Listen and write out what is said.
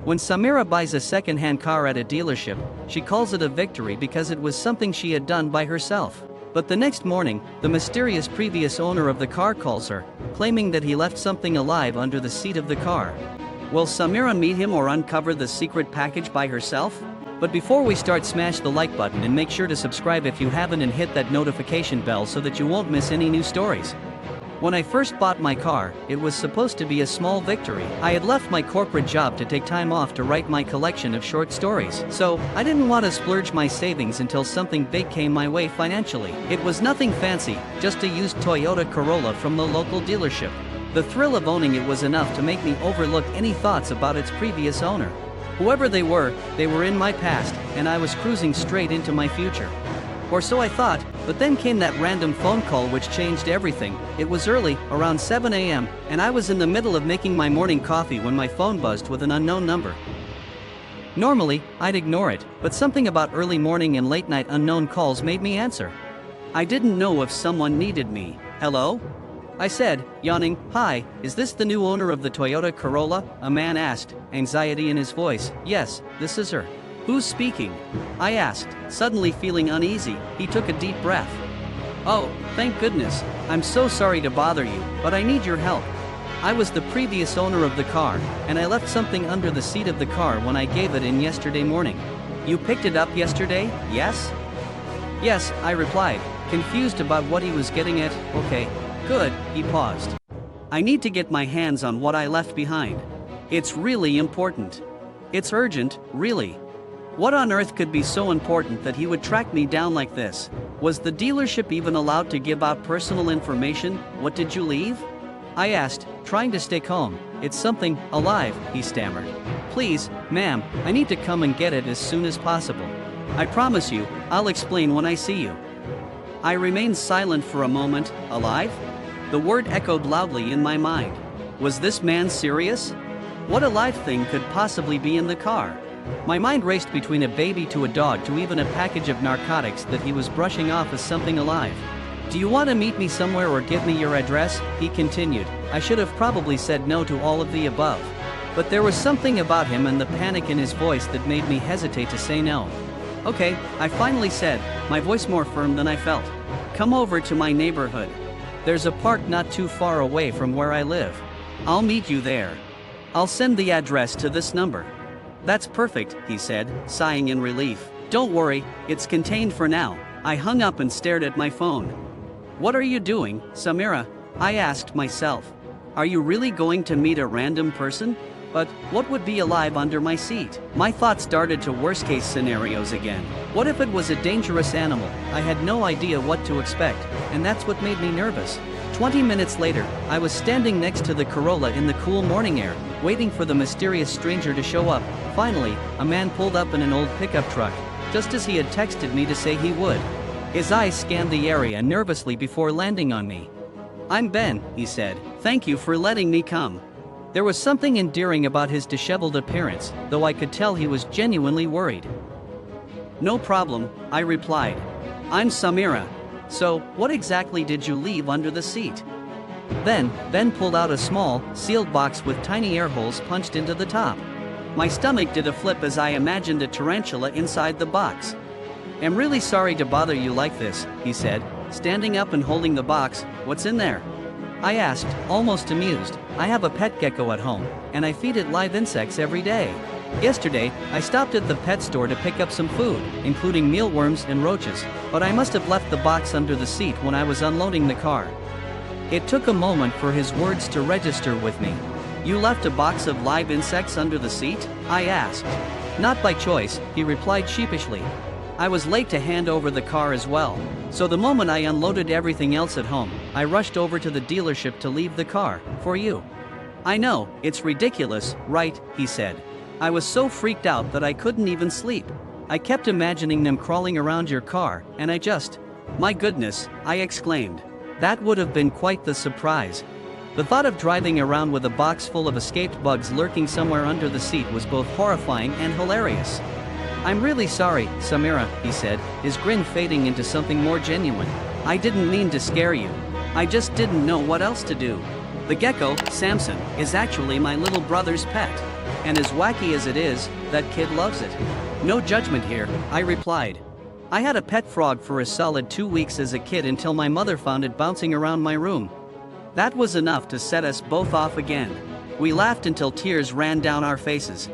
When Samira buys a second-hand car at a dealership, she calls it a victory because it was something she had done by herself. But the next morning, the mysterious previous owner of the car calls her, claiming that he left something alive under the seat of the car. Will Samira meet him or uncover the secret package by herself? But before we start, smash the like button and make sure to subscribe if you haven't and hit that notification bell so that you won't miss any new stories. When I first bought my car, it was supposed to be a small victory. I had left my corporate job to take time off to write my collection of short stories. So, I didn't want to splurge my savings until something big came my way financially. It was nothing fancy, just a used Toyota Corolla from the local dealership. The thrill of owning it was enough to make me overlook any thoughts about its previous owner. Whoever they were in my past, and I was cruising straight into my future. Or so I thought, but then came that random phone call which changed everything. It was early, around 7 a.m., and I was in the middle of making my morning coffee when my phone buzzed with an unknown number. Normally, I'd ignore it, but something about early morning and late night unknown calls made me answer. I didn't know if someone needed me. Hello? I said, yawning. Hi, is this the new owner of the Toyota Corolla? A man asked, anxiety in his voice. Yes, this is her. Who's speaking? I asked, suddenly feeling uneasy. He took a deep breath. Oh, thank goodness. I'm so sorry to bother you, but I need your help. I was the previous owner of the car, and I left something under the seat of the car when I gave it in yesterday morning. You picked it up yesterday, yes? Yes, I replied, confused about what he was getting at. Okay, good, he paused. I need to get my hands on what I left behind. It's really important. It's urgent, really. What on earth could be so important that he would track me down like this? Was the dealership even allowed to give out personal information? What did you leave? I asked, trying to stay calm. It's something alive, he stammered. Please, ma'am, I need to come and get it as soon as possible. I promise you, I'll explain when I see you. I remained silent for a moment. Alive? The word echoed loudly in my mind. Was this man serious? What alive thing could possibly be in the car? My mind raced between a baby to a dog to even a package of narcotics that he was brushing off as something alive. Do you want to meet me somewhere or give me your address? He continued. I should have probably said no to all of the above. But there was something about him and the panic in his voice that made me hesitate to say no. Okay, I finally said, my voice more firm than I felt. Come over to my neighborhood. There's a park not too far away from where I live. I'll meet you there. I'll send the address to this number. That's perfect, he said, sighing in relief. Don't worry, it's contained for now. I hung up and stared at my phone. What are you doing, Samira? I asked myself. Are you really going to meet a random person? But what would be alive under my seat? My thoughts started to worst-case scenarios again. What if it was a dangerous animal? I had no idea what to expect, and that's what made me nervous. 20 minutes later, I was standing next to the Corolla in the cool morning air, waiting for the mysterious stranger to show up. Finally, a man pulled up in an old pickup truck, just as he had texted me to say he would. His eyes scanned the area nervously before landing on me. I'm Ben, he said. Thank you for letting me come. There was something endearing about his disheveled appearance, though I could tell he was genuinely worried. No problem, I replied. I'm Samira. So, what exactly did you leave under the seat? Then, Ben pulled out a small, sealed box with tiny air holes punched into the top. My stomach did a flip as I imagined a tarantula inside the box. I'm really sorry to bother you like this, he said, standing up and holding the box. What's in there? I asked, almost amused. I have a pet gecko at home, and I feed it live insects every day. Yesterday, I stopped at the pet store to pick up some food, including mealworms and roaches, but I must have left the box under the seat when I was unloading the car. It took a moment for his words to register with me. You left a box of live insects under the seat? I asked. Not by choice, he replied sheepishly. I was late to hand over the car as well, so the moment I unloaded everything else at home, I rushed over to the dealership to leave the car, for you. I know, it's ridiculous, right, he said. I was so freaked out that I couldn't even sleep. I kept imagining them crawling around your car, and my goodness, I exclaimed. That would have been quite the surprise. The thought of driving around with a box full of escaped bugs lurking somewhere under the seat was both horrifying and hilarious. I'm really sorry, Samira, he said, his grin fading into something more genuine. I didn't mean to scare you. I just didn't know what else to do. The gecko, Samson, is actually my little brother's pet. And as wacky as it is, that kid loves it. No judgment here, I replied. I had a pet frog for a solid 2 weeks as a kid until my mother found it bouncing around my room. That was enough to set us both off again. We laughed until tears ran down our faces.